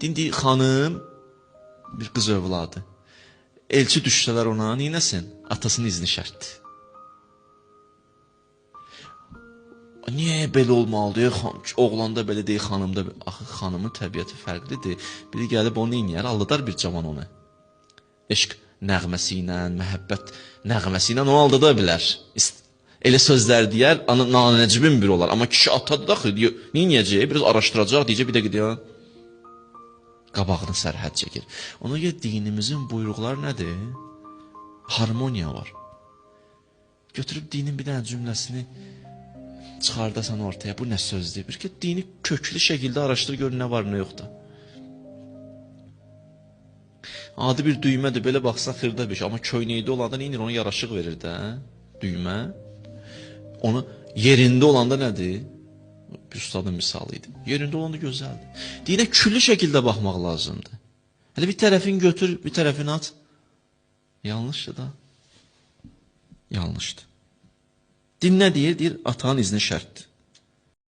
Din deyir, xanım, bir qız övladı. Elçi düşsələr ona, neynəsin? Atasının izni şərtdir. Niyə belə olmalıdır? Oğlanda belə deyil, xanımda belə. Axı, xanımın təbiəti fərqlidir. Biri gəlib onu neynəyər? Aldadar bir cavan onu. Eşq nəğməsi ilə, məhəbbət nəğməsi ilə onu aldada bilər. Elə sözlər deyər, nanəcibin bir olar. Amma kişi atadır da, neynəyəcək? Biraz araşdıracaq, deyəcək, bir də gidiyor. Qabağını sərhəd çəkir. Ona görə dinimizin buyruqları nədir? Harmoniya var. Götürüb dinin bir dənə cümləsini çıxardasan ortaya, bu nə sözdür? Bir ki, dini köklü şəkildə araşdır, gör nə var, nə yoxdur. Adi bir düymədir, belə baxsan xırda bir şey. Amma köynəkdə olanda neynir? Ona yaraşıq verir də, düymə. Onu yerində olanda nədir? Bir ustadın misalı idi. Yerində olanda gözəldir. Dinə küllü şəkildə baxmaq lazımdır. Hələ bir tərəfini götür, bir tərəfini at. Yanlışdır da. Yanlışdır. Din nə deyir? Deyir, atanın izni şərtdir.